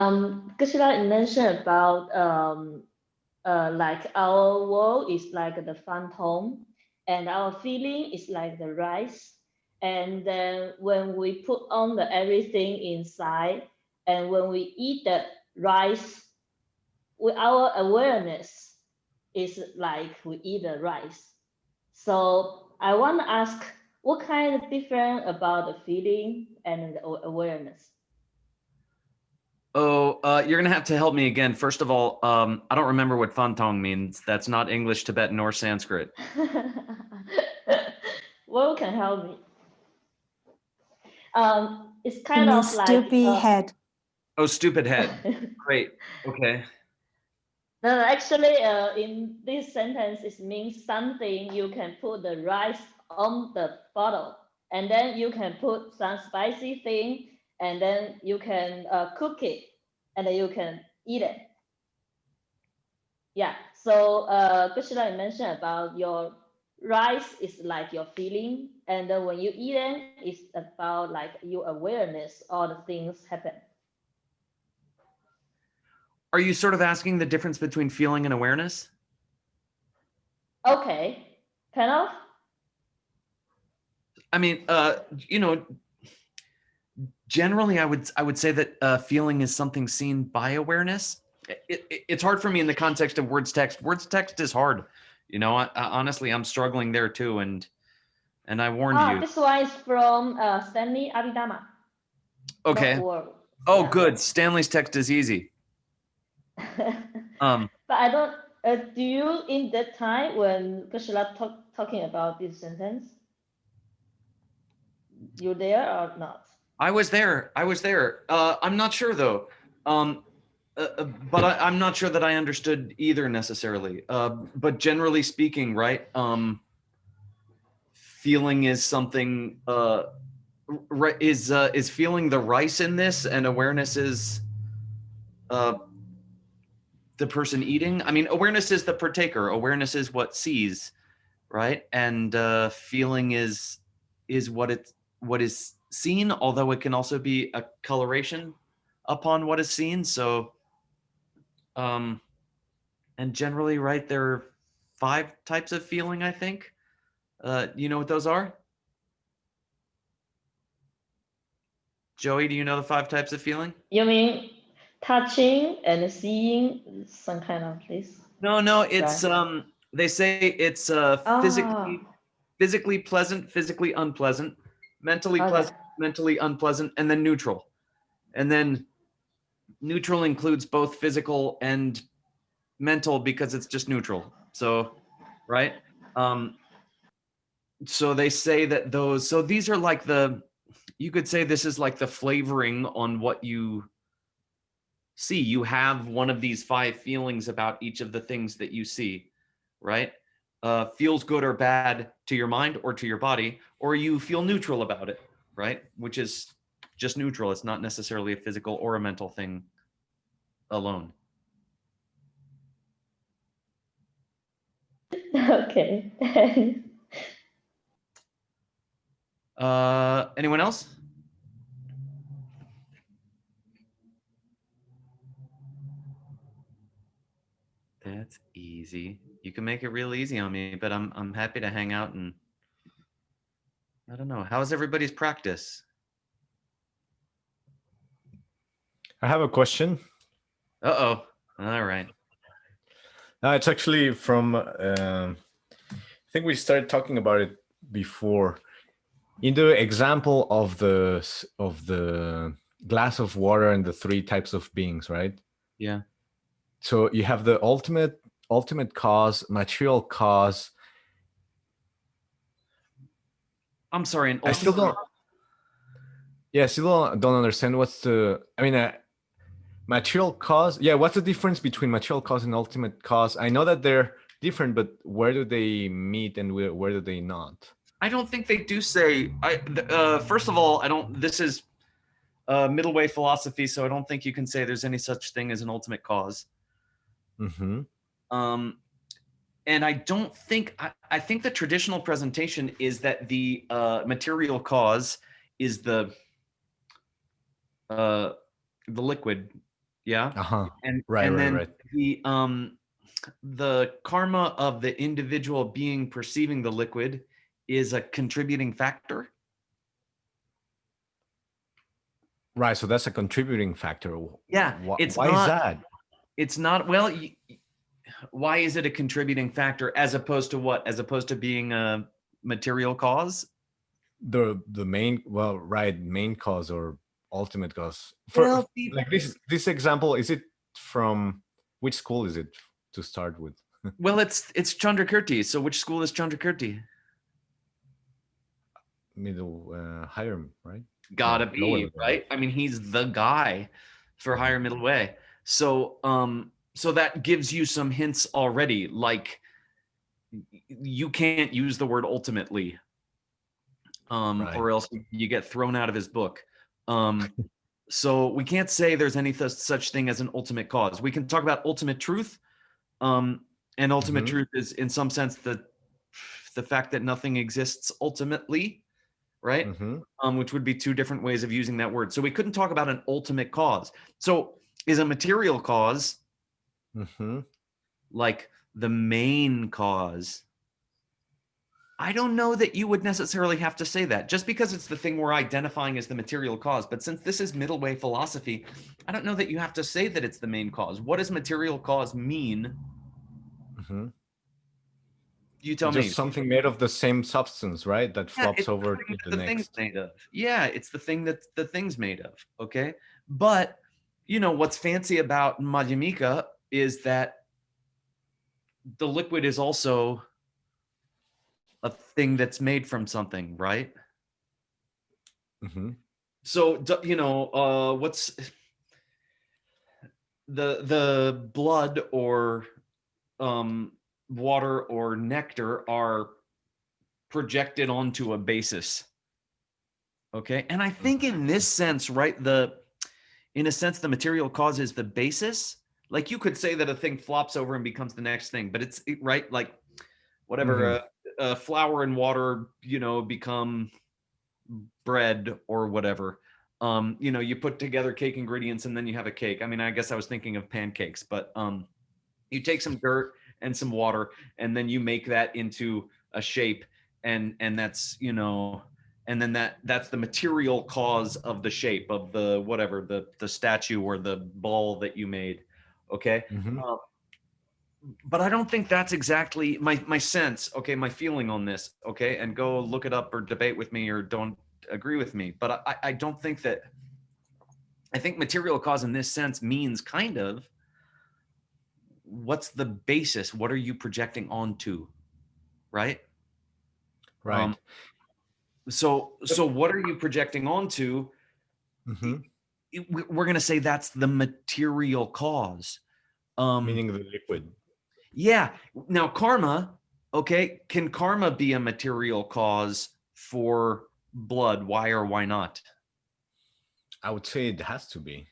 Kushila mentioned about like our world is like the phantom, and our feeling is like the rice. And then when we put on the everything inside, and when we eat the rice, with our awareness is like we eat the rice. So I want to ask, what kind of different about the feeling and the awareness? Oh, you're gonna have to help me again. First of all, I don't remember what Fantong means. That's not English, Tibetan, or Sanskrit. What can help me? It's It kind means of like stupid head. Oh, stupid head. Great. Okay. no, actually, in this sentence, it means something you can put the rice on the bottle, and then you can put some spicy thing, and then you can cook it, and then you can eat it. Yeah. So, Krishna mentioned about your rice is like your feeling, and then when you eat it, it's about like your awareness. All the things happen. Are you sort of asking the difference between feeling and awareness? Okay. Kind of. I mean, generally, I would say that feeling is something seen by awareness. It's hard for me in the context of words text. Words text is hard. Honestly, I'm struggling there too, and I warned you. This one is from Stanley Abhidhamma. Okay. Oh, good. Stanley's text is easy. But I don't. Do you in that time when Kushila talking about this sentence? You there or not? I was there. I'm not sure though. But I'm not sure that I understood either necessarily. But generally speaking, right? Feeling is something. Is feeling the rice in this, and awareness is the person eating. I mean, awareness is the partaker. Awareness is what sees, right? And feeling is what is seen, although it can also be a coloration upon what is seen. So, and generally, right, there are 5 types of feeling, I think. You know what those are? Joey, do you know the 5 types of feeling? You mean touching and seeing some kind of this? No, it's right. They say it's physically pleasant, physically unpleasant, mentally pleasant, mentally unpleasant, and then neutral. And then neutral includes both physical and mental because it's just neutral. So, right? So they say that so these are like you could say this is like the flavoring on what you see. You have one of these 5 feelings about each of the things that you see, right? Feels good or bad to your mind or to your body, or you feel neutral about it, right? Which is just neutral. It's not necessarily a physical or a mental thing alone. Okay. Anyone else? That's easy. You can make it real easy on me, but I'm happy to hang out and I don't know. How's everybody's practice? I have a question. Uh-oh. All right. It's actually from, I think we started talking about it before. In the example of the glass of water and the 3 types of beings, right? Yeah. So you have the ultimate cause, material cause. I'm sorry. I still don't. Yeah, I still don't understand what's the. I mean, material cause. Yeah, what's the difference between material cause and ultimate cause? I know that they're different, but where do they meet and where do they not? I don't think they do say. First of all, I don't. This is middle way philosophy, so I don't think you can say there's any such thing as an ultimate cause. Mm-hmm. And I don't think. I think the traditional presentation is that the material cause is the liquid, Yeah. Uh-huh. And Right, and right, then right. the karma of the individual being perceiving the liquid is a contributing factor. Right. So that's a contributing factor. Yeah, Why is that? it's not, well, why is it a contributing factor as opposed to what? As opposed to being a material cause? The main, well, right, main cause or ultimate cause. For Well, like this example, is it from which school is it to start with? well, it's Chandrakirti. So which school is Chandrakirti? Middle, higher, right? Gotta No, lower be, level. right? I mean, he's the guy for Mhm. higher middle way. So so that gives you some hints already. Like, you can't use the word ultimately, Right. or else you get thrown out of his book. Um, so we can't say there's any such thing as an ultimate cause. We can talk about ultimate truth, and ultimate Hmm. truth is, in some sense, the fact that nothing exists ultimately, right? Hmm. Which would be two different ways of using that word. So we couldn't talk about an ultimate cause. So is a material cause Hmm. like the main cause? I don't know that you would necessarily have to say that just because it's the thing we're identifying as the material cause. But since this is middle way philosophy, I don't know that you have to say that it's the main cause. What does material cause mean? Hmm. You tell It's just me. something made of the same substance, right? That Yeah, flops it's the over thing to that the the thing's next. made of. Yeah, it's the thing that the thing's made of. Okay. But what's fancy about Madhyamika is that the liquid is also a thing that's made from something, right? Hmm. So what's the blood or um, water or nectar are projected onto a basis. Okay. And I think in this sense, right, in a sense, the material cause is the basis. Like, you could say that a thing flops over and becomes the next thing, but right. Like, whatever, Hmm. flour and water, become bread or whatever. You put together cake ingredients and then you have a cake. I mean, I guess I was thinking of pancakes, but you take some dirt and some water and then you make that into a shape, and that's and then that's the material cause of the shape of the whatever, the statue or the ball that you made. Okay. Hmm. uh, but I don't think that's exactly my sense. Okay, my feeling on this. Okay, and go look it up or debate with me or don't agree with me, but I don't think that. I think material cause in this sense means kind of, what's the basis? What are you projecting onto, right? Um, Right. so what are you projecting onto? Hmm. We're going to say that's the material cause. Um, Meaning the liquid. yeah. Now, karma. Okay, can karma be a material cause for blood? Why or why not? I would say it has to be.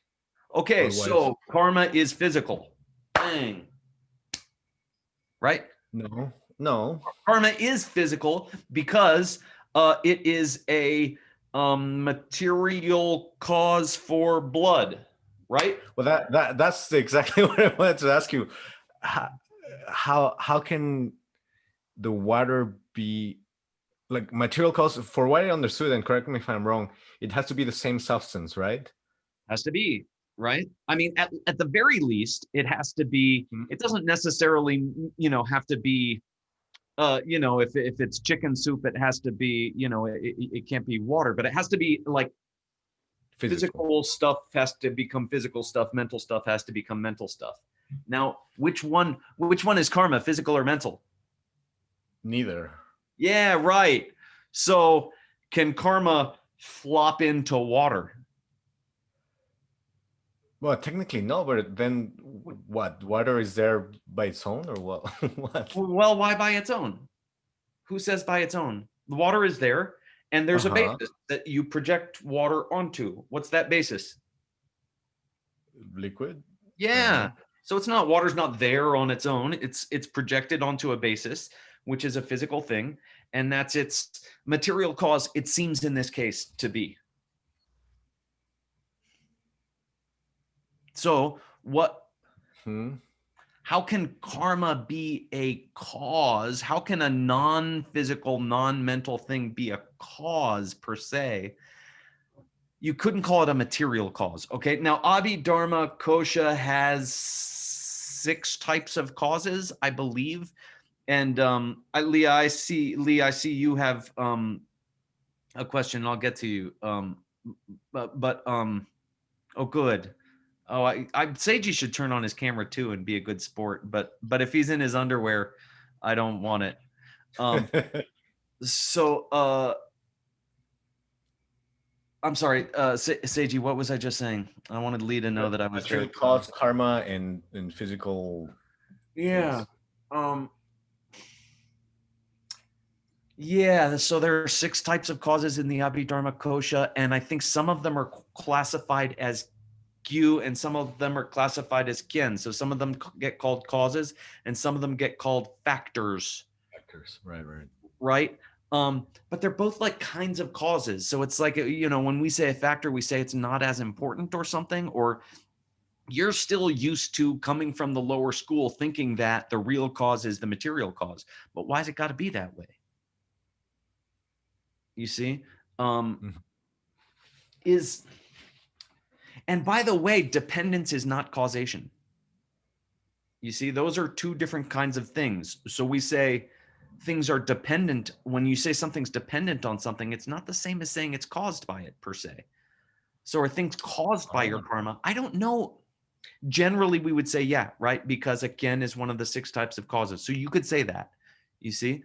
Okay, Otherwise, so karma is physical. Bang. Right? no, no. Karma is physical because it is a material cause for blood, right? Well, that's exactly what I wanted to ask you. How how can the water be like material cause? For what I understood, and correct me if I'm wrong, it has to be the same substance, right? Has to be, right? I mean, at the very least, it has to be. Mhm. It doesn't necessarily, have to be. If it's chicken soup, it has to be. It can't be water, but it has to be like Physical. physical stuff has to become physical stuff. Mental stuff has to become mental stuff. Now, which one is karma, physical or mental? Neither. Yeah, right. So can karma flop into water? Well, technically no, but then what? Water is there by its own, or what? What? Well, why by its own? Who says by its own? The water is there, and Uh there's a huh. basis that you project water onto. What's that basis? Liquid. I don't Yeah. know. So water's not there on its own. It's projected onto a basis, which is a physical thing, and that's its material cause, it seems in this case to be. So what, Hmm. how can karma be a cause? How can a non-physical, non-mental thing be a cause per se? You couldn't call it a material cause. Okay. Now, Abhidharma Kosha has 6 types of causes, I believe. And Lee, I see you have a question. I'll get to you. But oh, good. Oh, I'd say Seiji should turn on his camera too and be a good sport. But if he's in his underwear, I don't want it. So I'm sorry, Seiji, what was I just saying? I wanted Lee to know that I was there. Material cause, karma, and physical Yeah. things. Yeah, so there are 6 types of causes in the Abhidharma Kosha, and I think some of them are classified as Gyu and some of them are classified as Kien. So some of them get called causes and some of them get called factors. Factors, right. Right? But they're both like kinds of causes. So it's like, when we say a factor, we say it's not as important or something, or you're still used to coming from the lower school thinking that the real cause is the material cause. But why's it got to be that way? You see? And by the way, dependence is not causation. You see, those are 2 different kinds of things. So we say things are dependent. When you say something's dependent on something, it's not the same as saying it's caused by it per se. So are things caused by your karma? I don't know. Generally, we would say, yeah, right? Because again, is one of the 6 types of causes. So you could say that, you see?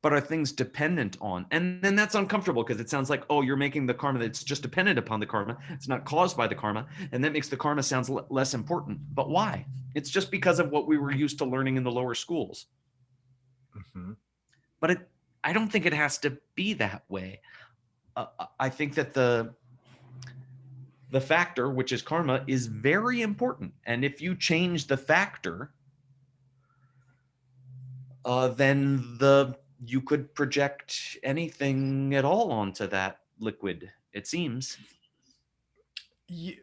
But are things dependent on? And then that's uncomfortable because it sounds like, oh, you're making the karma that's just dependent upon the karma. It's not caused by the karma. And that makes the karma sounds less important. But why? It's just because of what we were used to learning in the lower schools. But I don't think it has to be that way. I think that the factor, which is karma, is very important. And if you change the factor, then you could project anything at all onto that liquid, it seems. Yeah,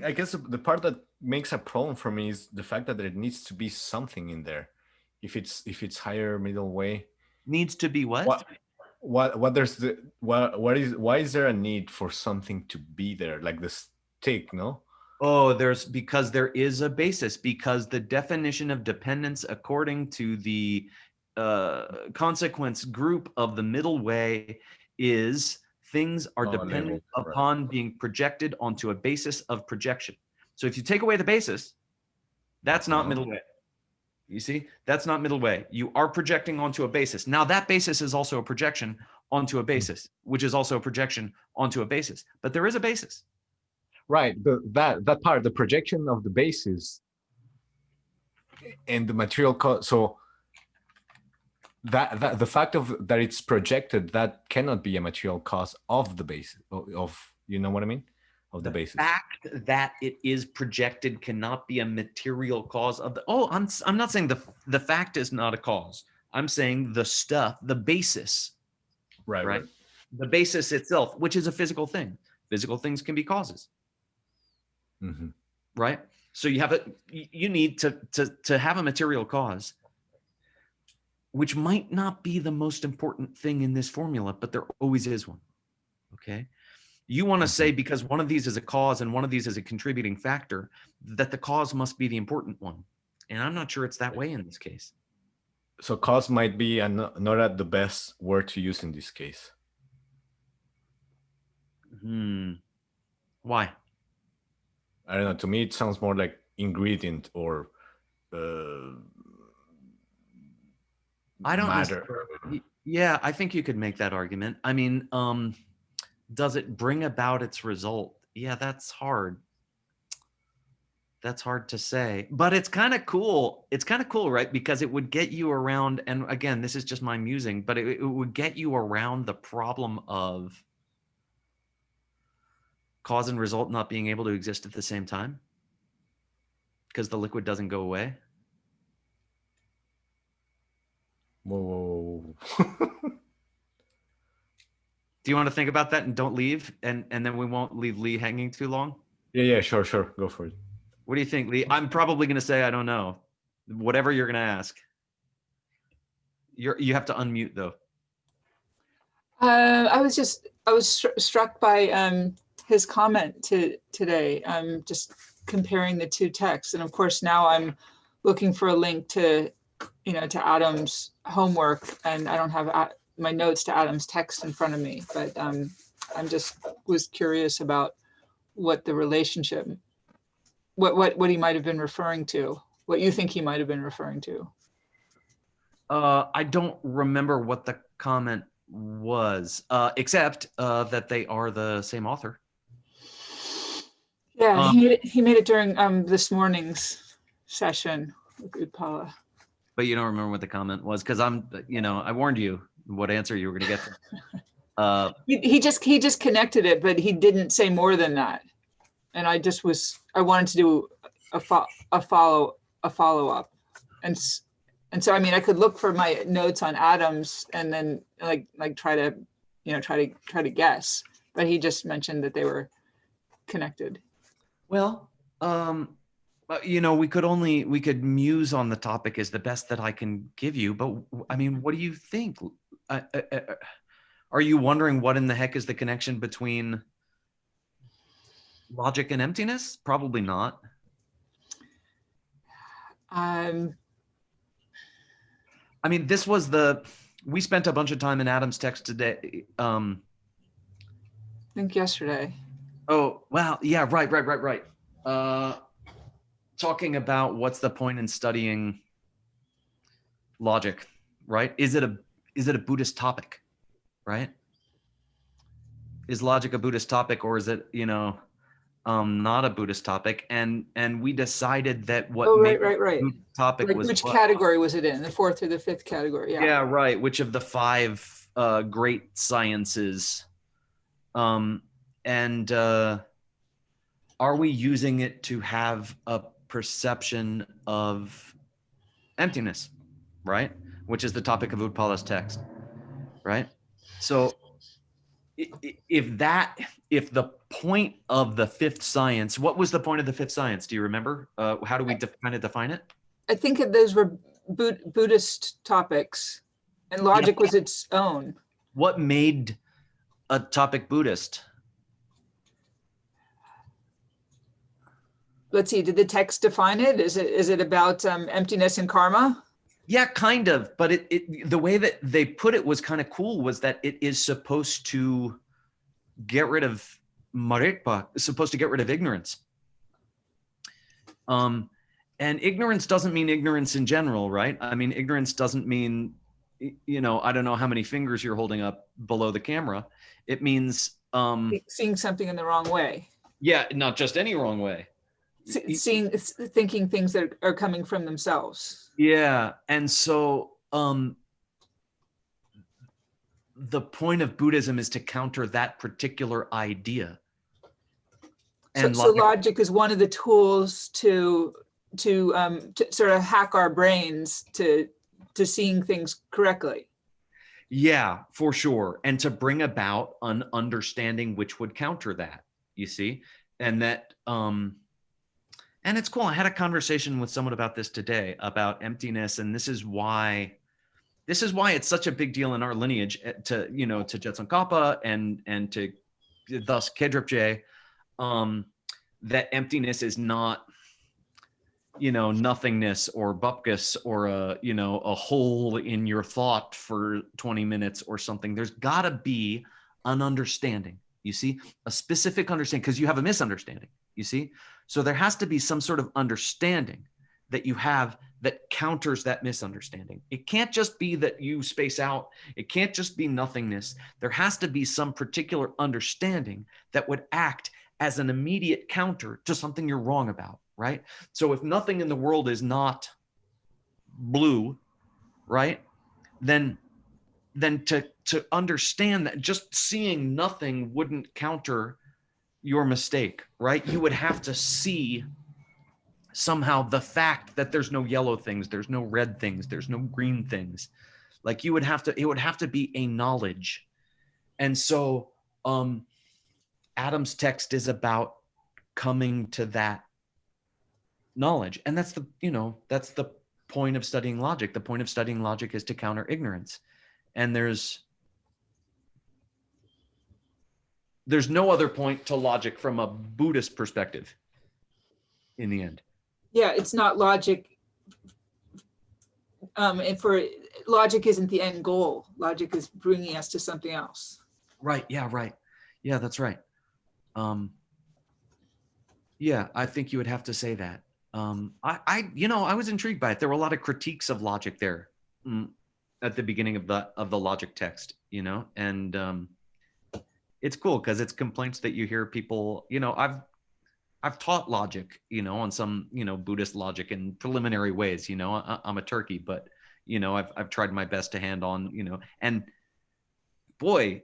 I guess the part that makes a problem for me is the fact that there needs to be something in there. If it's higher middle way, needs to be what? What there's the why is there a need for something to be there, like the stick? No. Oh, because there is a basis, because the definition of dependence according to the consequence group of the middle way is things are dependent upon being projected onto a basis of projection. So if you take away the basis, that's not middle way. You see, that's not middle way. You are projecting onto a basis. Now that basis is also a projection onto a basis, which is also a projection onto a basis, but there is a basis. Right. That part, the projection of the basis and the material cause. So that the fact of that it's projected, that cannot be a material cause of the basis of you know what I mean? Of the basis. The fact that it is projected cannot be a material cause of the. Oh, I'm not saying the fact is not a cause. I'm saying the stuff, the basis. Right. The basis itself, which is a physical thing. Physical things can be causes. Right. So you need to have a material cause, which might not be the most important thing in this formula, but there always is one. Okay. You want to say because one of these is a cause and one of these is a contributing factor, that the cause must be the important one. And I'm not sure it's that way in this case. So cause might be not the best word to use in this case. Why? I don't know. To me, it sounds more like ingredient or I don't matter. Yeah, I think you could make that argument. I mean, does it bring about its result? Yeah, that's hard. That's hard to say, but it's kind of cool. It's kind of cool, right? Because it would get you around, and again, this is just my musing, but it would get you around the problem of cause and result not being able to exist at the same time because the liquid doesn't go away. Whoa. Do you want to think about that and don't leave, and then we won't leave Lee hanging too long? Yeah, sure. Go for it. What do you think, Lee? I'm probably going to say I don't know. Whatever you're going to ask. You have to unmute though. I was struck by his comment today. Just comparing the two texts, and of course now I'm looking for a link to Adam's homework, and I don't have my notes to Adam's text in front of me. But I'm just was curious about what the relationship, what he might have been referring to, what you think he might have been referring to. I don't remember what the comment was, except that they are the same author. Yeah, he made it during this morning's session with Utpala. But you don't remember what the comment was, because I warned you what answer you were going to get. He just connected it, but he didn't say more than that. And I wanted to do a follow up, and so I mean I could look for my notes on Adams and then like try to guess, but he just mentioned that they were connected. Well, we could muse on the topic is the best that I can give you. But I mean, what do you think? Are you wondering what in the heck is the connection between logic and emptiness? Probably not. I mean, we spent a bunch of time in Adam's text today. I think yesterday. Oh, well, yeah, right. Talking about what's the point in studying logic, right? Is it a Buddhist topic, right? Is logic a Buddhist topic, or is it, not a Buddhist topic? And we decided that what right. topic like was which category was it in? The fourth or the fifth category? Yeah, right. Which of the five great sciences? And are we using it to have a perception of emptiness, right? Which is the topic of Utpala's text, right? So if the point of the fifth science, what was the point of the fifth science? Do you remember? How do we define it? I think those were Buddhist topics, and logic was its own. What made a topic Buddhist? Let's see, did the text define it? Is it about emptiness and karma? Yeah, kind of. But the way that they put it was kind of cool, was that it is supposed to get rid of marikpa, supposed to get rid of ignorance. And ignorance doesn't mean ignorance in general, right? I mean, ignorance doesn't mean, I don't know how many fingers you're holding up below the camera. It means seeing something in the wrong way. Yeah, not just any wrong way. Thinking things that are coming from themselves. Yeah, and so the point of Buddhism is to counter that particular idea. And so logic is one of the tools to sort of hack our brains to seeing things correctly. Yeah, for sure. And to bring about an understanding which would counter that, you see? And that and it's cool. I had a conversation with someone about this today, about emptiness, and this is why it's such a big deal in our lineage to Jetson Kappa and to thus Kedrupje, that emptiness is not, nothingness or bupkis or a hole in your thought for 20 minutes or something. There's gotta be an understanding, you see, a specific understanding, because you have a misunderstanding, you see? So there has to be some sort of understanding that you have that counters that misunderstanding. It can't just be that you space out. It can't just be nothingness. There has to be some particular understanding that would act as an immediate counter to something you're wrong about, right? So if nothing in the world is not blue, right, then to understand that just seeing nothing wouldn't counter your mistake, right? You would have to see somehow the fact that there's no yellow things, there's no red things, there's no green things. Like it would have to be a knowledge. And so Adam's text is about coming to that knowledge. And that's that's the point of studying logic. The point of studying logic is to counter ignorance. And there's no other point to logic from a Buddhist perspective in the end. Yeah, it's not logic. And for logic isn't the end goal. Logic is bringing us to something else. Right. Yeah. Right. Yeah, that's right. Yeah, I think you would have to say that. I was intrigued by it. There were a lot of critiques of logic there at the beginning of the logic text, and it's cool because it's complaints that you hear people. I've taught logic, on some Buddhist logic in preliminary ways. I'm a turkey, but I've tried my best to hand on, and boy,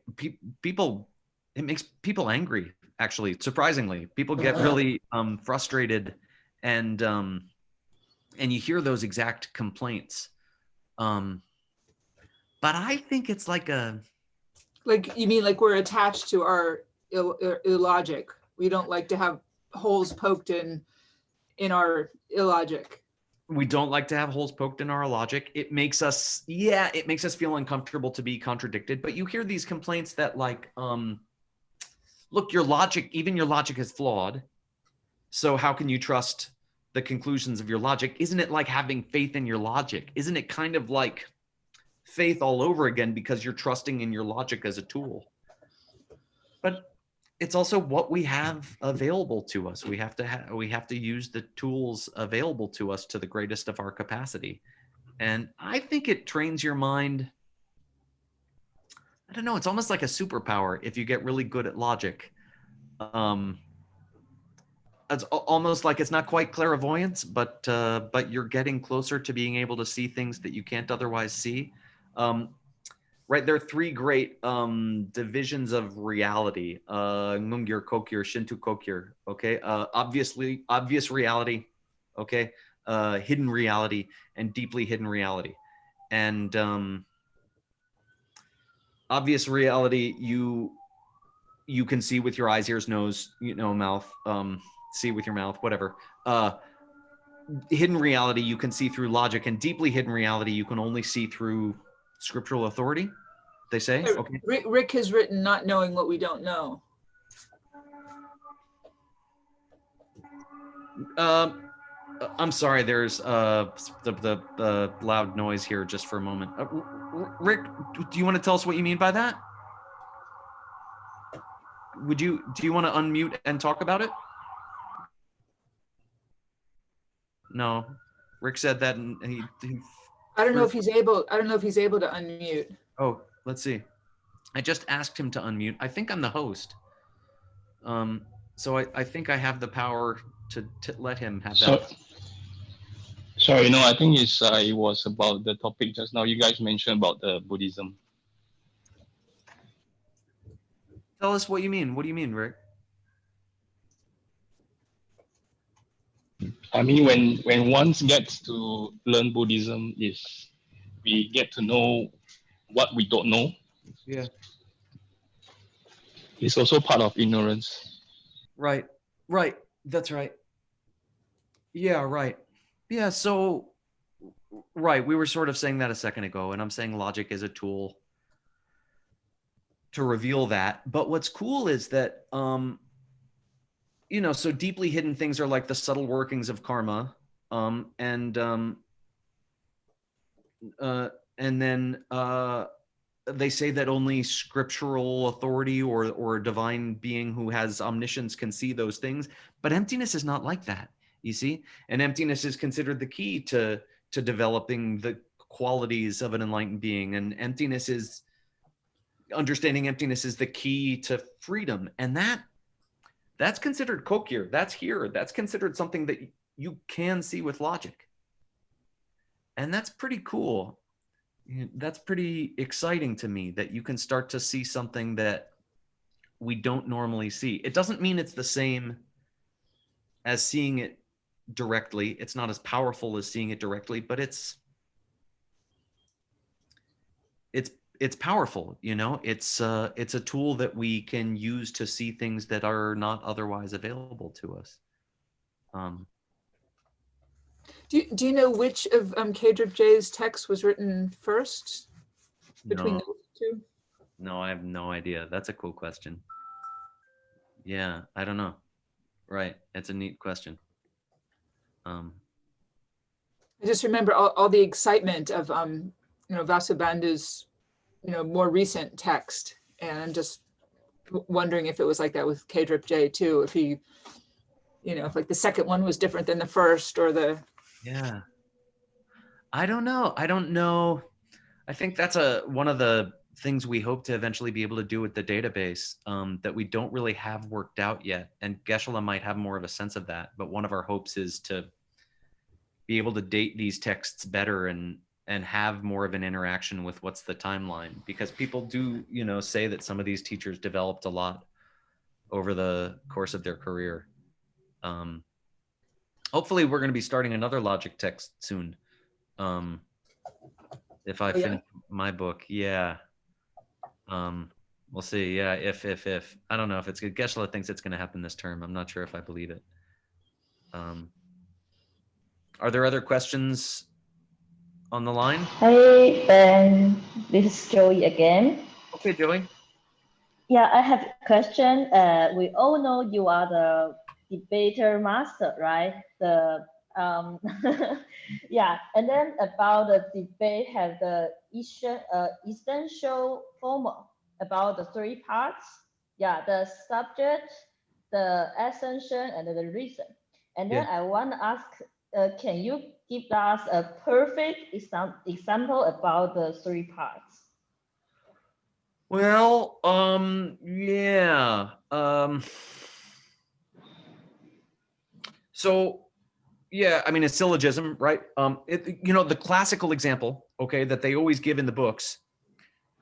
people, it makes people angry. Actually, surprisingly, people get really frustrated, and you hear those exact complaints. But I think it's like you mean like we're attached to our illogic. We don't like to have holes poked in our illogic. We don't like to have holes poked in our logic. It makes us feel uncomfortable to be contradicted. But you hear these complaints that look, your logic is flawed. So how can you trust the conclusions of your logic? Isn't it like having faith in your logic? Isn't it kind of like faith all over again because you're trusting in your logic as a tool? But it's also what we have available to us. We have to use the tools available to us to the greatest of our capacity. And I think it trains your mind. I don't know. It's almost like a superpower if you get really good at logic. It's almost like it's not quite clairvoyance, but you're getting closer to being able to see things that you can't otherwise see. Right, there are three great divisions of reality: Ngungyur Kokyur, Shinto Kokyur. Okay, obvious reality. Okay, hidden reality, and deeply hidden reality. And obvious reality, you can see with your eyes, ears, nose, mouth. See with your mouth, whatever. Hidden reality, you can see through logic, and deeply hidden reality, you can only see through scriptural authority. They say. Okay. Rick has written "Not Knowing What We Don't Know." I'm sorry. There's the loud noise here. Just for a moment, Rick, do you want to tell us what you mean by that? Do you want to unmute and talk about it? No, Rick said that, and he I don't know if he's able. I don't know if he's able to unmute. Oh, let's see. I just asked him to unmute. I think I'm the host. So I think I have the power to let him have that. Sorry, no, I think it was about the topic just now. You guys mentioned about the Buddhism. Tell us what you mean. What do you mean, Rick? I mean, when one gets to learn Buddhism, is we get to know what we don't know. Yeah. It's also part of ignorance. Right. That's right. Yeah, right. Yeah, so, right, we were sort of saying that a second ago, and I'm saying logic is a tool to reveal that. But what's cool is that, so deeply hidden things are like the subtle workings of karma, and then they say that only scriptural authority or a divine being who has omniscience can see those things. But emptiness is not like that, you see? And emptiness is considered the key to developing the qualities of an enlightened being. And understanding emptiness is the key to freedom. And that's considered kokyur. That's here. That's considered something that you can see with logic. And that's pretty cool. That's pretty exciting to me, that you can start to see something that we don't normally see. It doesn't mean it's the same as seeing it directly. It's not as powerful as seeing it directly, but it's it's powerful, you know, it's a tool that we can use to see things that are not otherwise available to us. Do you know which of K-J's text was written first between No, those two? no, I have no idea. That's a cool question. Yeah, I don't know. Right. It's a neat question. I just remember all the excitement of you know, Vasubandhu's, you know, more recent text, and I'm just wondering if it was like that with K-J too, if he, you know, if like the second one was different than the first, or the. Yeah. I don't know. I don't know. I think that's one of the things we hope to eventually be able to do with the database, that we don't really have worked out yet. And Geshe-la might have more of a sense of that. But one of our hopes is to be able to date these texts better and have more of an interaction with what's the timeline, because people do, you know, say that some of these teachers developed a lot over the course of their career. Hopefully we're going to be starting another logic text soon. If I finish my book, yeah. We'll see. Yeah, if I don't know if it's good. Geshe-la thinks it's going to happen this term. I'm not sure if I believe it. Are there other questions on the line? Hey, Ben, this is Joey again. Okay, Joey. Yeah, I have a question. We all know you are the debater master, right? The yeah, and then about the debate have the essential formula about the three parts. Yeah, the subject, the assumption, and the reason. And then I want to ask, can you give us a perfect example about the three parts? Well, yeah. So yeah, I mean, a syllogism, right? You know, the classical example, okay, that they always give in the books,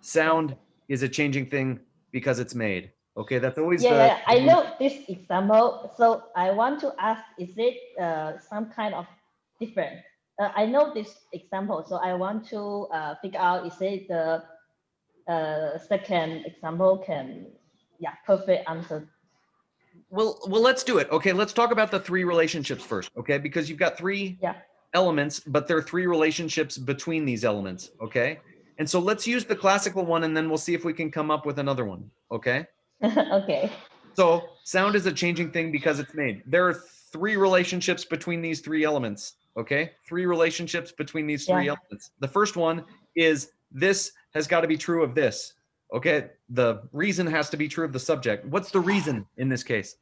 sound is a changing thing because it's made. Okay, that's always I know this example. So I want to ask, is it some kind of different? I know this example, so I want to figure out, is it the second example can, yeah, perfect answer. Well, let's do it. Okay, let's talk about the three relationships first, okay? Because you've got three elements, but there are three relationships between these elements, okay? And so let's use the classical one, and then we'll see if we can come up with another one, okay? Okay. So sound is a changing thing because it's made. There are three relationships between these three elements, okay? Three relationships between these three elements. The first one is this has got to be true of this, okay? The reason has to be true of the subject. What's the reason in this case?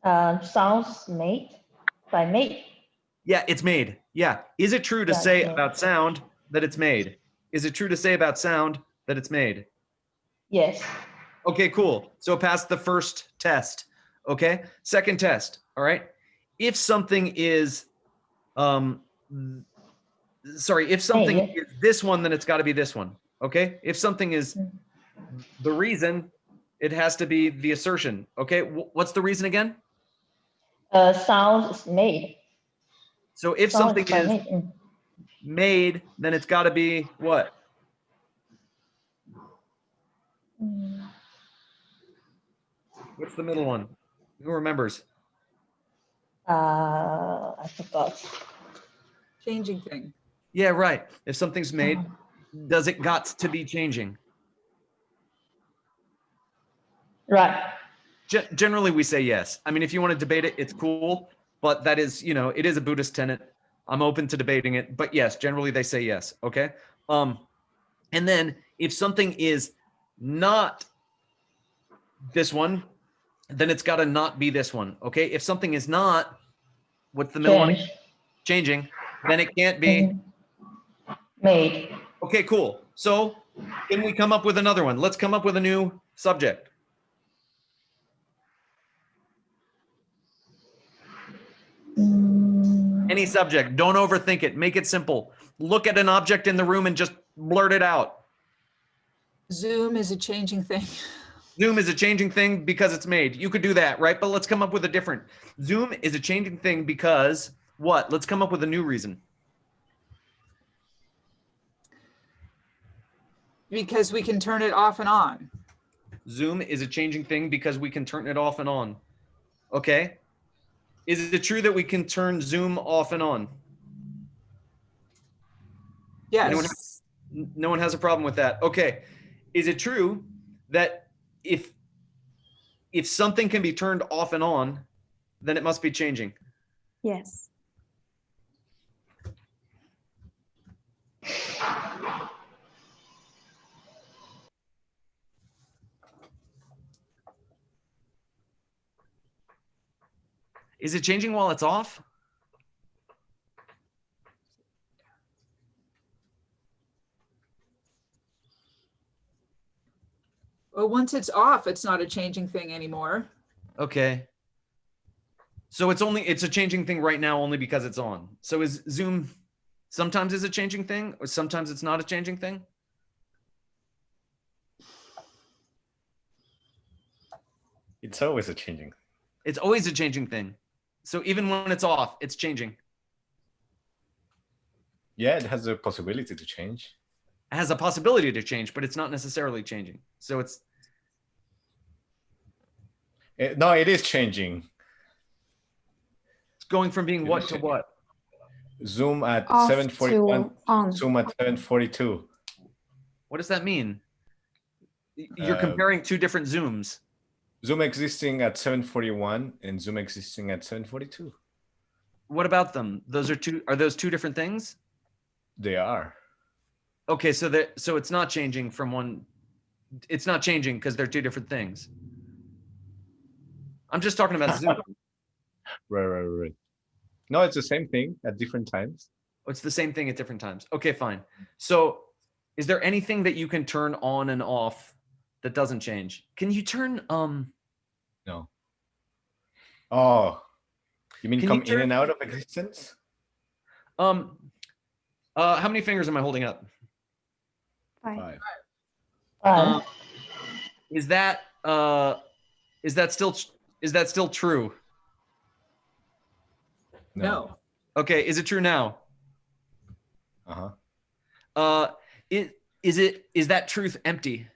Sounds made by made. Yeah, it's made. Yeah. Is it true to say about sound that it's made? Is it true to say about sound that it's made? Yes. Okay, cool. So pass the first test. Okay. Second test. All right. If something is, if something is this one, then it's got to be this one. Okay. If something is the reason, it has to be the assertion. Okay. What's the reason again? Sound is made. So if something is made, then it's got to be what? What's the middle one? Who remembers? I forgot. Changing thing. Yeah, right. If something's made, does it got to be changing? Right. Generally, we say yes. I mean, if you want to debate it, it's cool, but that is, you know, it is a Buddhist tenet. I'm open to debating it, but yes, generally they say yes. Okay. And then if something is not this one, then it's got to not be this one. Okay. If something is not, what's the middle one? Changing, then it can't be made. Okay, cool. So can we come up with another one? Let's come up with a new subject. Any subject. Don't overthink it. Make it simple. Look at an object in the room and just blurt it out. Zoom is a changing thing. Zoom is a changing thing because it's made. You could do that, right? But let's come up with a different. Zoom is a changing thing because what? Let's come up with a new reason. because we can turn it off and on. Zoom is a changing thing because we can turn it off and on. Okay. Is it true that we can turn Zoom off and on? Yes. No one has a problem with that. Okay. Is it true that if something can be turned off and on, then it must be changing? Yes. Is it changing while it's off? Well, once it's off, it's not a changing thing anymore. Okay. So it's a changing thing right now only because it's on. So is Zoom sometimes is a changing thing or sometimes it's not a changing thing? It's always a changing. It's always a changing thing. So even when it's off, it's changing. Yeah, it has the possibility to change. It has a possibility to change, but it's not necessarily changing. So it's No, it is changing. going from being what to what? Zoom at Off 741, to on. Zoom at 742. What does that mean? You're comparing two different Zooms. Zoom existing at 741 and Zoom existing at 742. What about them? Are those two different things? They are. Okay, so it's not changing from one. It's not changing because they're two different things. I'm just talking about Zoom. Right. No, it's the same thing at different times. It's the same thing at different times. Okay, fine. So is there anything that you can turn on and off that doesn't change? Can you turn No. Oh, you mean Can come you in and out of existence? how many fingers am I holding up? 5. 5. Is that still true? No. Okay, is it true now? Uh-huh. Is that truth empty?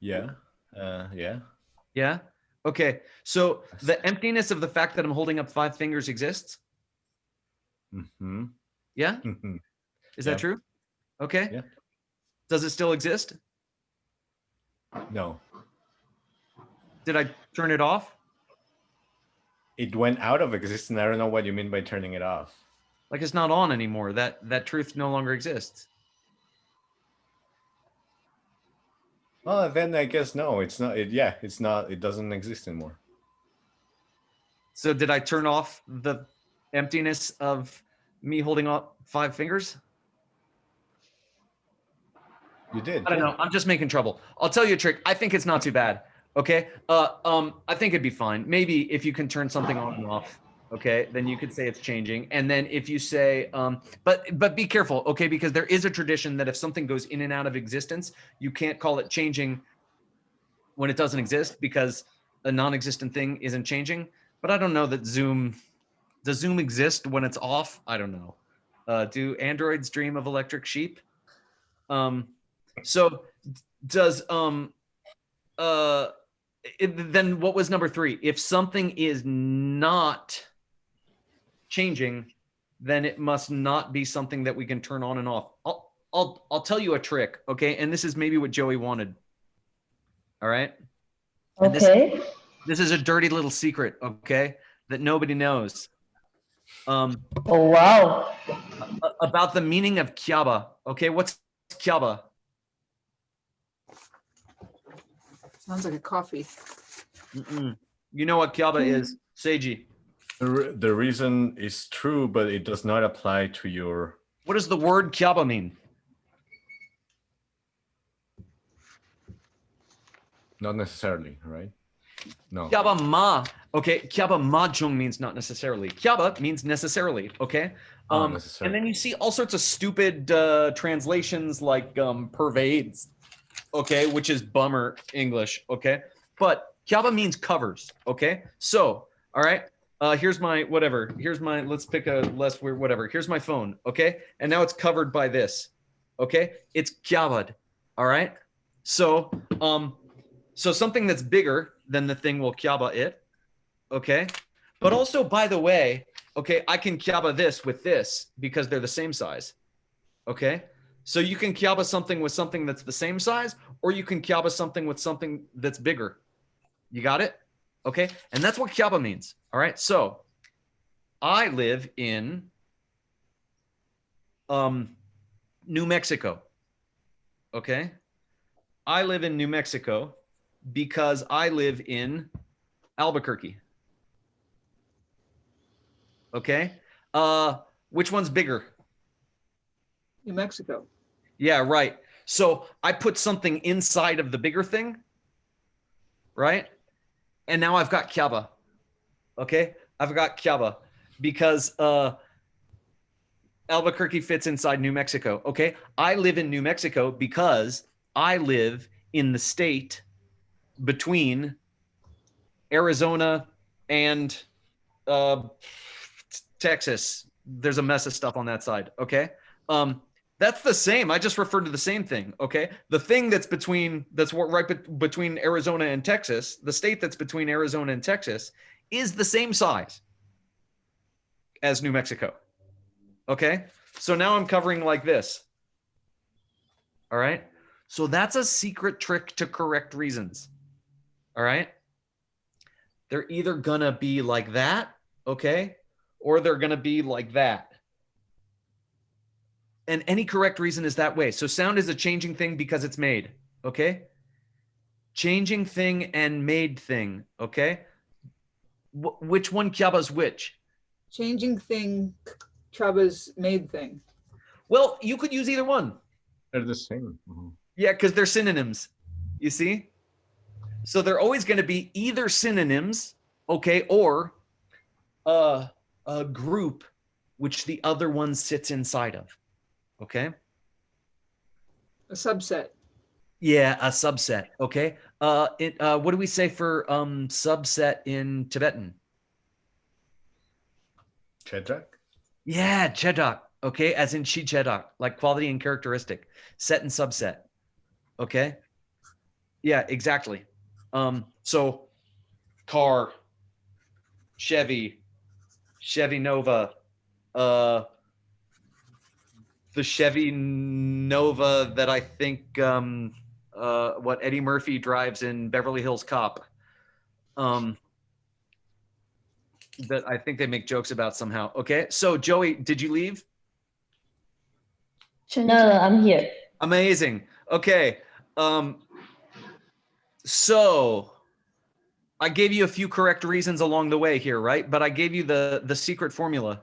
Yeah. Yeah. Yeah. Okay. So the emptiness of the fact that I'm holding up 5 fingers exists? Mm-hmm. Yeah? Mm-hmm. Is Yeah. that true? Okay. Yeah. Does it still exist? No. Did I turn it off? It went out of existence. I don't know what you mean by turning it off. Like it's not on anymore. That truth no longer exists. Oh, then I guess no, it's not. It's not. It doesn't exist anymore. So did I turn off the emptiness of me holding up 5 fingers? You did. I don't know. I'm just making trouble. I'll tell you a trick. I think it's not too bad. Okay. I think it'd be fine. Maybe if you can turn something on and off, okay, then you could say it's changing. And then if you say, but be careful, okay, because there is a tradition that if something goes in and out of existence, you can't call it changing when it doesn't exist because a non-existent thing isn't changing. But I don't know that does Zoom exist when it's off? I don't know. Do androids dream of electric sheep? So does then what was number 3? If something is not changing, then it must not be something that we can turn on and off. I'll tell you a trick, okay? And this is maybe what Joey wanted. All right? And Okay. This is a dirty little secret, okay? That nobody knows. Oh, wow. About the meaning of kyaba. Okay, what's kyaba? Sounds like a coffee. Mm-mm. You know what kyaba is, Seiji. The reason is true, but it does not apply to your. What does the word kyaba mean? Not necessarily, right? No. Kyaba ma. Okay, kyaba mahjong means not necessarily. Kyaba means necessarily. Okay. Necessarily. And then you see all sorts of stupid translations like pervades. Okay, which is bummer English. Okay, but kyaba means covers. Okay, so all right, Here's my whatever. Here's my, let's pick a less weird whatever. Here's my phone, okay? And now it's covered by this, okay? It's kyabad, all right? So, so something that's bigger than the thing will kyaba it, okay? But also, by the way, okay, I can kyaba this with this because they're the same size, okay? So you can kyaba something with something that's the same size, or you can kyaba something with something that's bigger. You got it? Okay, and that's what kyaba means. All right, so I live in New Mexico. Okay, I live in New Mexico because I live in Albuquerque. Okay, which one's bigger? New Mexico. Yeah, right. So I put something inside of the bigger thing, right? And now I've got kyaba. Okay, I've got kyaba because Albuquerque fits inside New Mexico. Okay, I live in New Mexico because I live in the state between Arizona and Texas. There's a mess of stuff on that side. Okay, that's the same. I just referred to the same thing. Okay, the thing that's between, that's right between Arizona and Texas, the state that's between Arizona and Texas, is the same size as New Mexico. Okay, so now I'm covering like this. All right, so that's a secret trick to correct reasons. All right, they're either gonna be like that, okay, or they're gonna be like that. And any correct reason is that way. So sound is a changing thing because it's made, okay? Changing thing and made thing, okay? Which one kyabas which? Changing thing, Traba's made thing. Well, you could use either one. They're the same. Mhm. Yeah, because they're synonyms, you see? So they're always going to be either synonyms, okay, or a group which the other one sits inside of, okay? A subset. Yeah, a subset, okay? What do we say for subset in Tibetan? Chedrak? Yeah, chedak, okay, as in chi chedak, like quality and characteristic, set and subset, okay? Yeah, exactly. So car, Chevy, Chevy Nova, the Chevy Nova that I think what Eddie Murphy drives in Beverly Hills Cop. That I think they make jokes about somehow. Okay, so Joey, did you leave? No, I'm here. Amazing. Okay, so I gave you a few correct reasons along the way here, right? But I gave you the secret formula.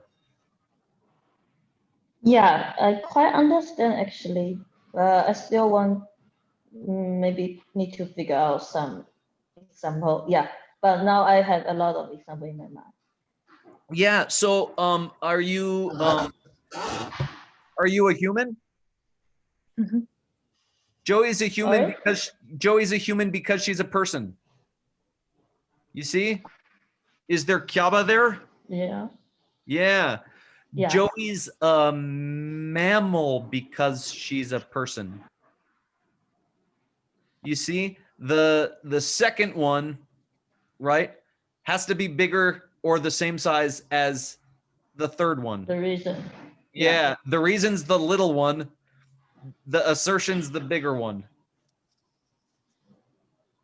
Yeah, I quite understand actually. I still want maybe need to figure out some example. Yeah, but now I have a lot of example in my mind. Yeah. So, are you a human? Mhm. Joey's a human Sorry? because Joey's a human because she's a person. You see? Is there kyaba there? Yeah. Yeah. Yeah. Joey's a mammal because she's a person. You see? The second one, right, has to be bigger or the same size as the third one. The reason. Yeah, the reason's the little one, the assertion's the bigger one.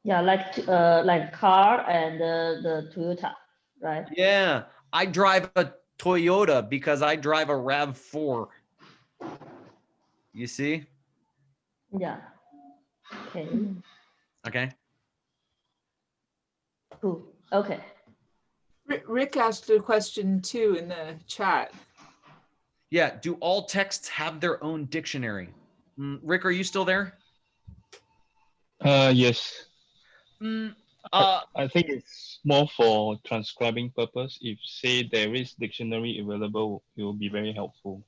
Yeah, like car and the Toyota, right? Yeah, I drive a Toyota because I drive a RAV4. You see? Yeah. Okay. Okay. Cool. Okay. Rick asked a question too in the chat. Yeah, do all texts have their own dictionary? Rick, are you still there? Yes. Uh, I think it's more for transcribing purpose. If say there is dictionary available, it will be very helpful.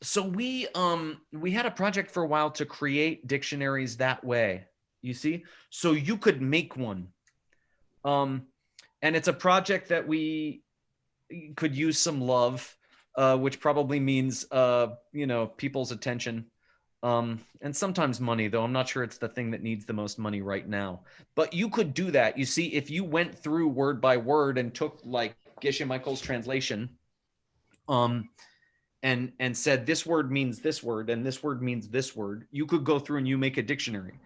so we had a project for a while to create dictionaries that way. You see? So you could make one. and it's a project that we could use some love, which probably means people's attention, and sometimes money, though I'm not sure it's the thing that needs the most money right now. But you could do that. You see, if you went through word by word and took like Geshe Michael's translation, and said this word means this word and this word means this word, you could go through and you make a dictionary.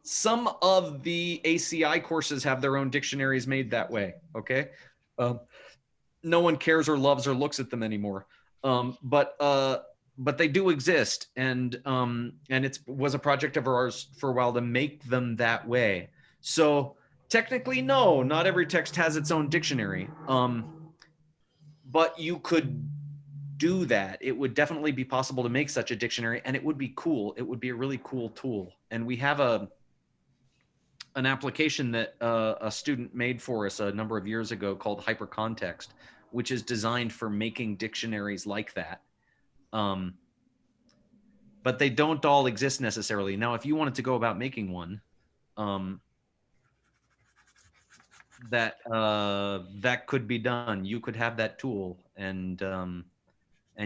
Some of the ACI courses have their own dictionaries made that way. Okay. No one cares or loves or looks at them anymore. But they do exist. And it was a project of ours for a while to make them that way. So technically, no, not every text has its own dictionary. But you could do that. It would definitely be possible to make such a dictionary, and it would be cool. It would be a really cool tool. And we have an application that a student made for us a number of years ago called Hypercontext, which is designed for making dictionaries like that. But they don't all exist necessarily. Now, if you wanted to go about making one, that could be done. You could have that tool, and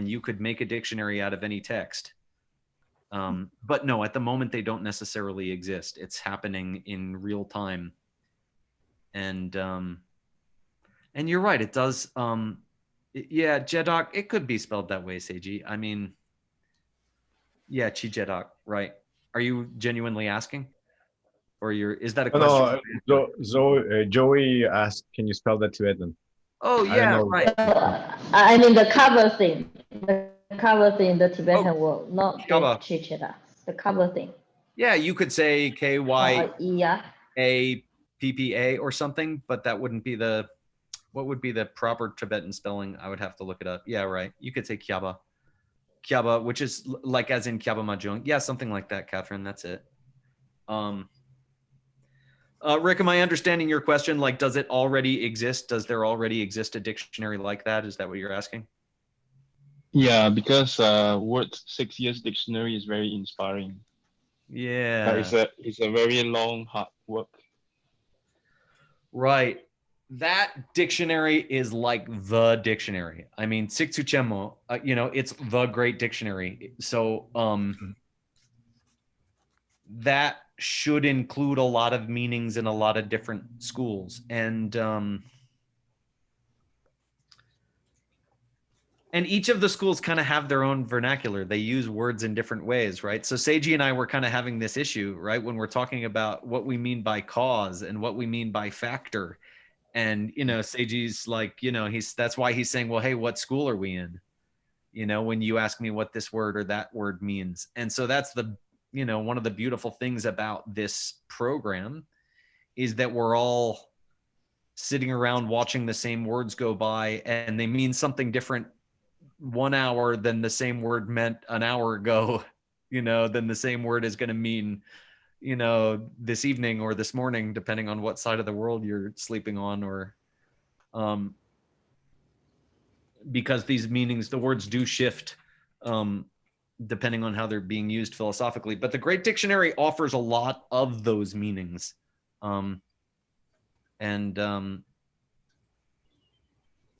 you could make a dictionary out of any text. But no, at the moment they don't necessarily exist. It's happening in real time. And you're right, it does. Yeah, Jedok, it could be spelled that way, Seiji. I mean, yeah, Chi Jedok, right? Are you genuinely asking? Or is that a question? Joey asked, can you spell that Tibetan? Oh, yeah, right. I mean the cover thing. The cover thing, the Tibetan word, not the Chicheda. The cover thing. Yeah, you could say Yeah. KYAPPA or something, but that wouldn't be what would be the proper Tibetan spelling? I would have to look it up. Yeah, right. You could say Kyaba. Kyaba, which is like as in Kyaba Mahjong. Yeah, something like that, Catherine. That's it. Rick, am I understanding your question? Like, does it already exist? Does there already exist a dictionary like that? Is that what you're asking? Yeah, because Word 6 Years Dictionary is very inspiring. Yeah. It's a very long, hard work. Right. That dictionary is like the dictionary. I mean, Siksu Chenmo, it's the great dictionary. So that should include a lot of meanings in a lot of different schools. And each of the schools kind of have their own vernacular. They use words in different ways, right? So Seiji and I were kind of having this issue, right? When we're talking about what we mean by cause and what we mean by factor. And, Seiji's like, that's why he's saying, well, hey, what school are we in? When you ask me what this word or that word means. And so that's one of the beautiful things about this program is that we're all sitting around watching the same words go by, and they mean something different 1 hour than the same word meant an hour ago, then the same word is going to mean, this evening or this morning, depending on what side of the world you're sleeping on, or because these meanings, the words do shift depending on how they're being used philosophically. But the Great Dictionary offers a lot of those meanings.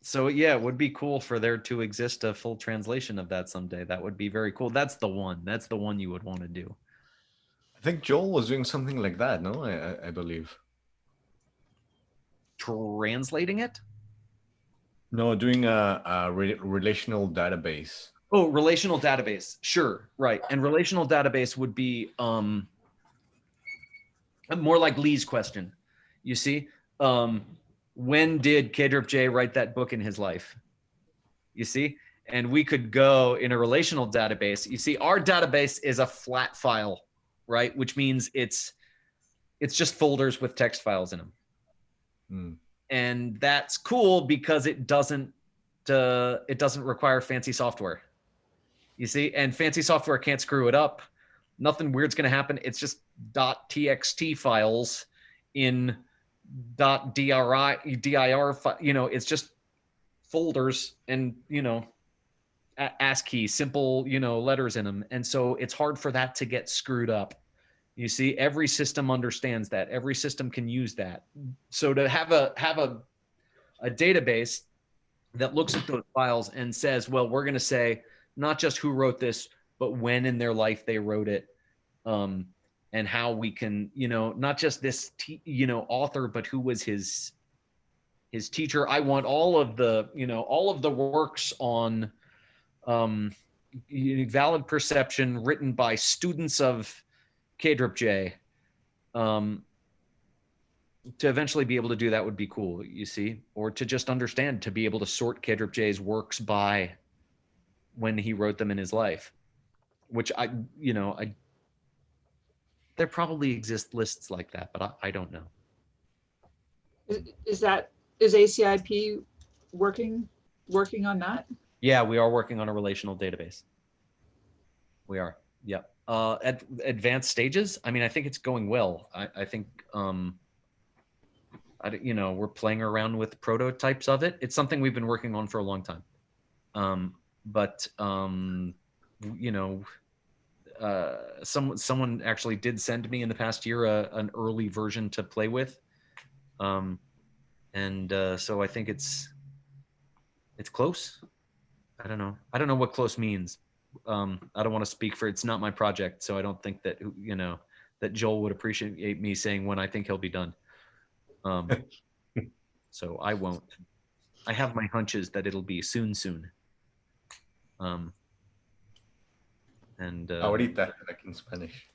So yeah, it would be cool for there to exist a full translation of that someday. That would be very cool. That's the one you would want to do. I think Joel was doing something like that, no? I believe. Translating it? No, doing a relational database. Oh, relational database. Sure, right. And relational database would be more like Lee's question. You see? When did K-Drip J write that book in his life? You see? And we could go in a relational database. You see, our database is a flat file, right? Which means it's just folders with text files in them. And that's cool because it doesn't require fancy software. You see? And fancy software can't screw it up. Nothing weird's going to happen. It's just .txt files in .dir, it's just folders and, ASCII, simple, letters in them. And so it's hard for that to get screwed up. You see, every system understands that. Every system can use that. So to have a database that looks at those files and says, well, we're going to say not just who wrote this, but when in their life they wrote it, and how we can, not just this, author, but who was his teacher. I want all of the works on valid perception written by students of KDRP-J. To eventually be able to do that would be cool, you see, or to just understand, to be able to sort KDRP-J's works by when he wrote them in his life, which there probably exist lists like that, but I don't know. Is ACIP working on that? Yeah, we are working on a relational database. We are. Yep. At advanced stages, I mean, I think it's going well. I think, we're playing around with prototypes of it. It's something we've been working on for a long time. Someone actually did send me in the past year an early version to play with. So I think it's close. I don't know what close means. I don't want to speak for, it's not my project. So I don't think that, that Joel would appreciate me saying when I think he'll be done. So I won't. I have my hunches that it'll be soon. Ahorita, like in Spanish.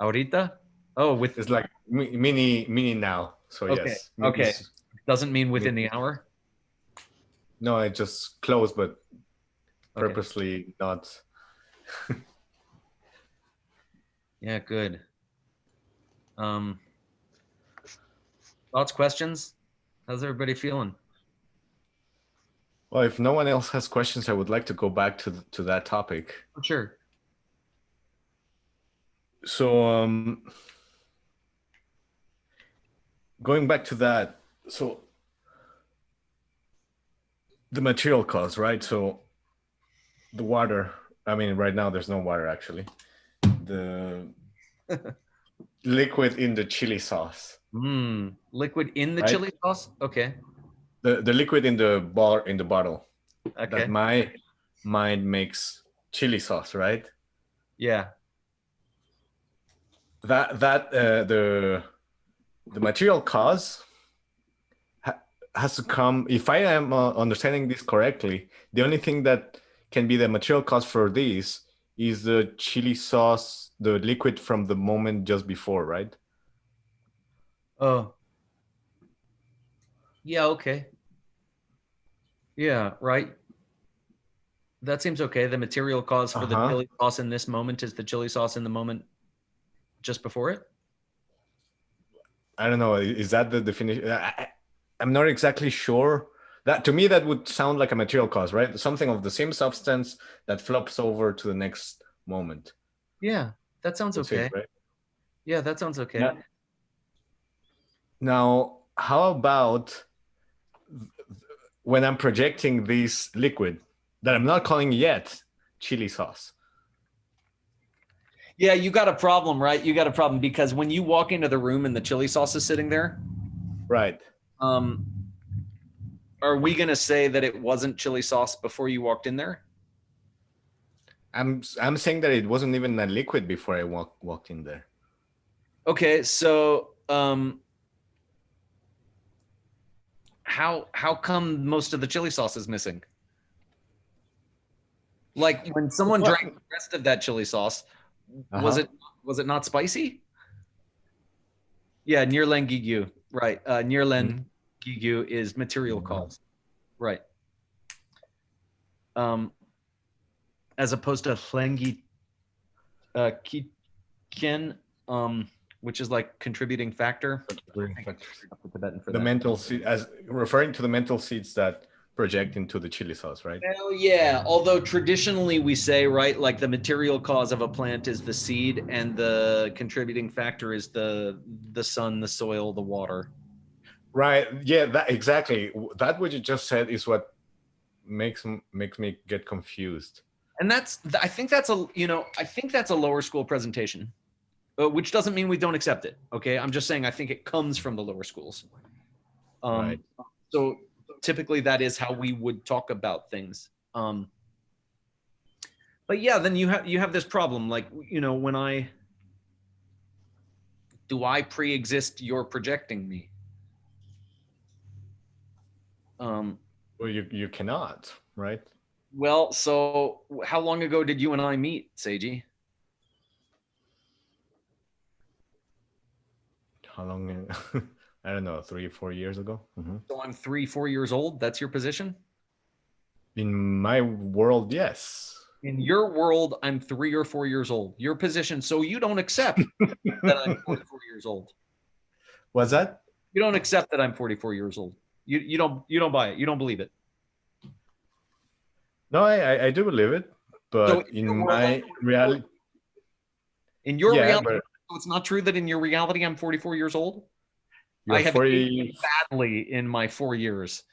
Ahorita? Oh, it's like mini now. So okay. Yes. Okay. Doesn't mean within the hour? No, it just close, but purposely not. Yeah, good. Thoughts, questions? How's everybody feeling? Well, if no one else has questions, I would like to go back to that topic. Sure. So going back to that, so the material cause, right? So the water, I mean, right now there's no water actually. The liquid in the chili sauce. Liquid in the chili sauce? Okay. The liquid in the bottle. Okay. That my mind makes chili sauce, right? Yeah. The material cause has to come, if I am understanding this correctly, the only thing that can be the material cause for this is the chili sauce, the liquid from the moment just before, right? Oh. Yeah, okay. Yeah, right. That seems okay. The material cause for the chili sauce in this moment is the chili sauce in the moment just before it? I don't know. Is that the definition? I'm not exactly sure. That to me, that would sound like a material cause, right? Something of the same substance that flops over to the next moment. Yeah, that sounds okay. Right? Yeah, that sounds okay. Yeah. Now, how about when I'm projecting this liquid that I'm not calling yet chili sauce? Yeah, you got a problem, right? You got a problem because when you walk into the room and the chili sauce is sitting there, right? Are we going to say that it wasn't chili sauce before you walked in there? I'm saying that it wasn't even a liquid before I walked in there. Okay, so how come most of the chili sauce is missing? Like when someone drank the rest of that chili sauce, was it not spicy? Yeah, Nierlen Gigyu, right? Nierlen Gigyu is material cause, right? As opposed to Hlengi Kien, which is like contributing factor. The mental seed, as referring to the mental seeds that project into the chili sauce, right? Well, yeah. Although traditionally we say, right, like the material cause of a plant is the seed, and the contributing factor is the sun, the soil, the water. Right. Yeah. That exactly. That what you just said is what makes me get confused. And I think that's a lower school presentation. which doesn't mean we don't accept it. Okay, I'm just saying I think it comes from the lower schools. Right. So typically that is how we would talk about things. But yeah, then you have this problem, like, you know, when do I pre-exist your projecting me? Well, you cannot, right? Well, so how long ago did you and I meet, Seiji? How long? I don't know, 3 or 4 years ago. Mhm. So I'm 3-4 years old. That's your position? In my world, yes. In your world, I'm 3 or 4 years old. Your position, so you don't accept that I'm 44 years old. What's that? You don't accept that I'm 44 years old. You don't buy it. You don't believe it. No, I do believe it, So but in my reality, in your yeah, reality, but so it's not true that in your reality I'm 44 years old. you're I have 40. aged badly in my 4 years.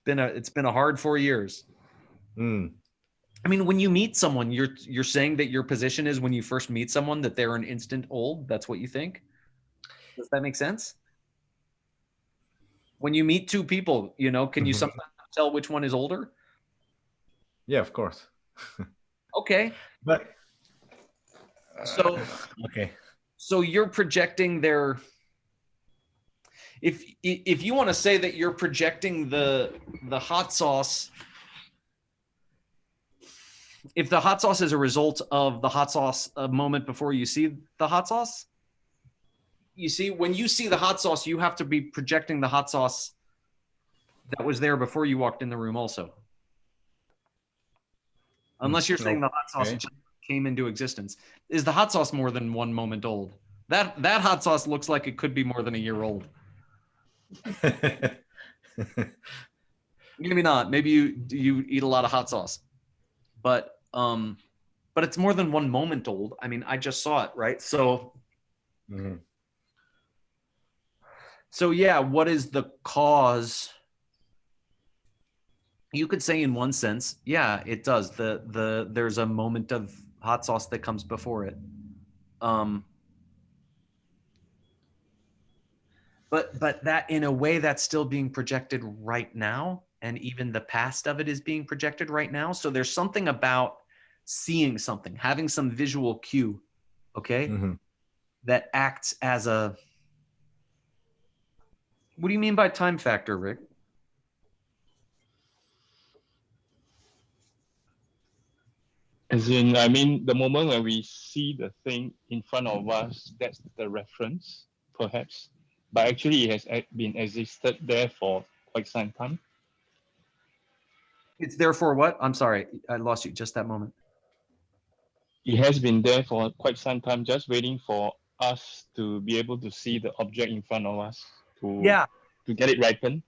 It's been a hard 4 years. Mm. I mean, when you meet someone, you're saying that your position is when you first meet someone that they're an instant old. That's what you think. Does that make sense? When you meet two people, you know, can you Mhm. sometimes tell which one is older? Yeah, of course. Okay. But So okay. so you're projecting their, if you want to say that you're projecting the hot sauce, if the hot sauce is a result of the hot sauce a moment before you see the hot sauce, you see, when you see the hot sauce, you have to be projecting the hot sauce that was there before you walked in the room also. Unless you're saying the hot sauce Okay. just came into existence. Is the hot sauce more than 1 moment old? That hot sauce looks like it could be more than a year old. Maybe not. Maybe you eat a lot of hot sauce. But it's more than 1 moment old. I mean, I just saw it, right? So Mhm. so yeah, what is the cause? You could say in one sense, yeah, it does. There's a moment of hot sauce that comes before it. But that, in a way, that's still being projected right now, and even the past of it is being projected right now. So there's something about seeing something, having some visual cue, okay, Mhm. that acts as a. What do you mean by time factor, Rick? As in, I mean, the moment when we see the thing in front of us, that's the reference, perhaps. But actually, it has been existed there for quite some time. It's therefore what? I'm sorry, I lost you just that moment. It has been there for quite some time, just waiting for us to be able to see the object in front of us Yeah, to get it ripened.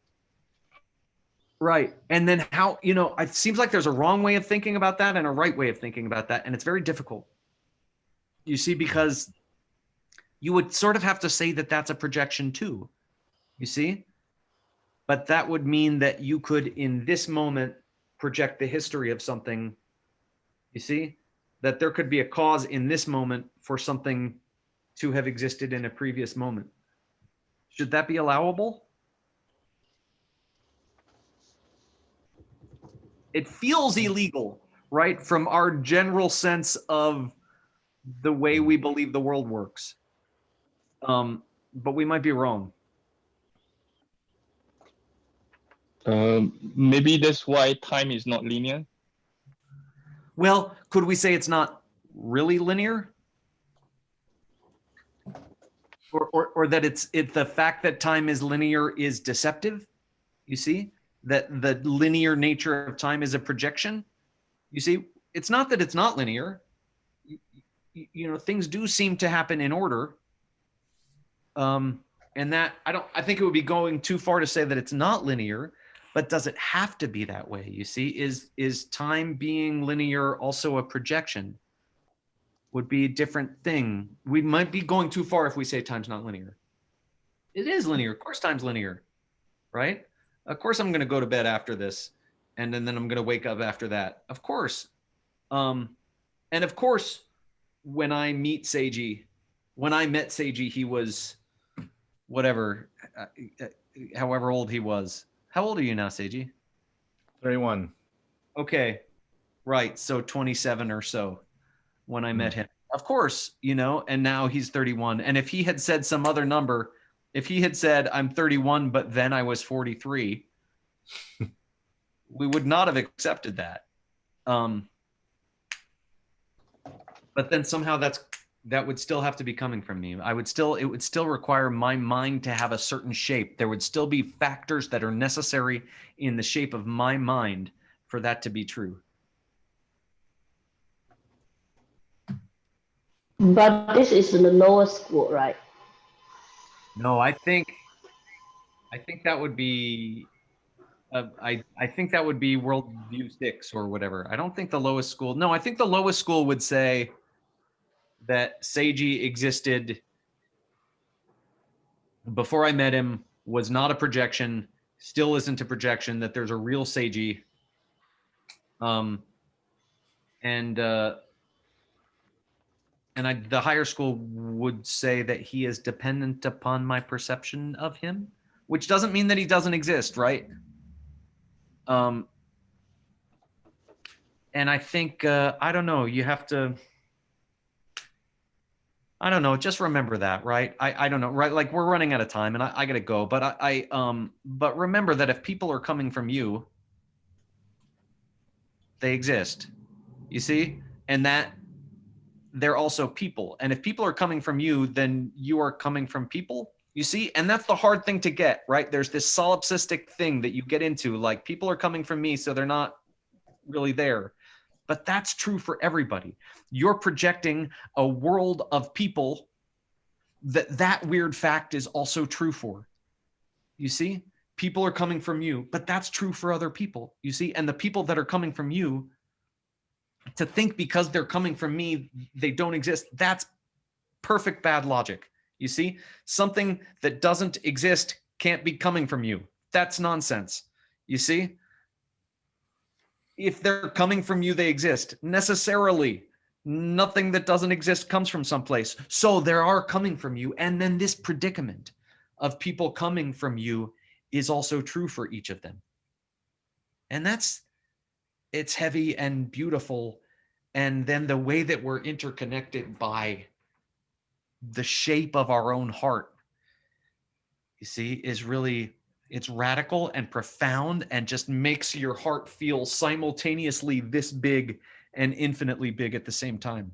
right. And then how, you know, it seems like there's a wrong way of thinking about that and a right way of thinking about that, and it's very difficult. You see, because you would sort of have to say that that's a projection too. You see? But that would mean that you could, in this moment, project the history of something. You see? That there could be a cause in this moment for something to have existed in a previous moment. Should that be allowable? It feels illegal, right? From our general sense of the way we believe the world works. But we might be wrong. Maybe that's why time is not linear. Well, could we say it's not really linear? Or that it's the fact that time is linear is deceptive? You see? That the linear nature of time is a projection? You see, it's not that it's not linear. You know, things do seem to happen in order. And that I think it would be going too far to say that it's not linear, but does it have to be that way? You see, is time being linear also a projection? Would be a different thing. We might be going too far if we say time's not linear. It is linear. Of course, time's linear, right? Of course, I'm going to go to bed after this, and then I'm going to wake up after that. Of course. And of course, when I met Seiji, he was whatever, however old he was. How old are you now, Seiji? 31. Okay, right. So 27 or so when I met him. Of course, you know, and now he's 31. And if he had said some other number, if he had said, I'm 31, but then I was 43, we would not have accepted that. But then somehow that would still have to be coming from me. It would still require my mind to have a certain shape. There would still be factors that are necessary in the shape of my mind for that to be true. But this is the lower school, right? No, I think that would be I think that would be worldview 6 or whatever. I don't think the lowest school. No, I think the lowest school would say that Seiji existed before I met him, was not a projection, still isn't a projection, that there's a real Seiji. The higher school would say that he is dependent upon my perception of him, which doesn't mean that he doesn't exist, right? And I think, I don't know, you have to, I don't know, just remember that, right? I don't know, right? Like we're running out of time and I gotta go, but but remember that if people are coming from you, they exist, you see? And that they're also people. And if people are coming from you, then you are coming from people, you see? And that's the hard thing to get, right? There's this solipsistic thing that you get into, like people are coming from me, so they're not really there. But that's true for everybody. You're projecting a world of people that weird fact is also true for. You see? People are coming from you, but that's true for other people, you see? And the people that are coming from you, to think because they're coming from me, they don't exist, that's perfect bad logic. You see? Something that doesn't exist can't be coming from you. That's nonsense. You see? If they're coming from you, they exist. Necessarily, nothing that doesn't exist comes from someplace. So there are coming from you. And then this predicament of people coming from you is also true for each of them. And it's heavy and beautiful. And then the way that we're interconnected by the shape of our own heart, you see, is really, it's radical and profound and just makes your heart feel simultaneously this big and infinitely big at the same time.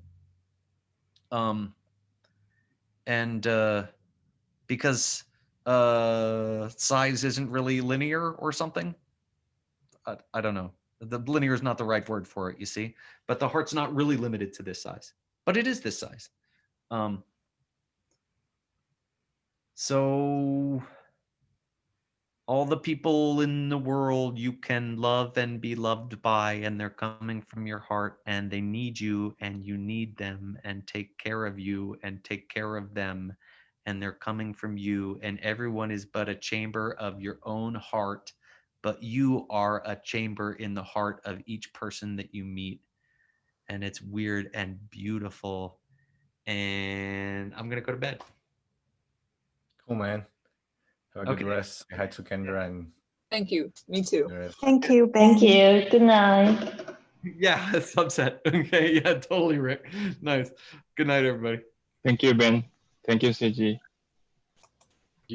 Because size isn't really linear or something. I don't know. The linear is not the right word for it, you see. But the heart's not really limited to this size. But it is this size. So all the people in the world you can love and be loved by, and they're coming from your heart, and they need you and you need them, and take care of you and take care of them, and they're coming from you, and everyone is but a chamber of your own heart, but you are a chamber in the heart of each person that you meet. And it's weird and beautiful. And I'm gonna go to bed. Cool, man. Have a Okay. good rest. Say hi to Kendra and Thank you. Me too. the rest. Thank you, Ben. Thank you. Good night. Yeah, subset. Okay, yeah, totally, Rick. Nice. Good night, everybody. Thank you, Ben. Thank you, CG.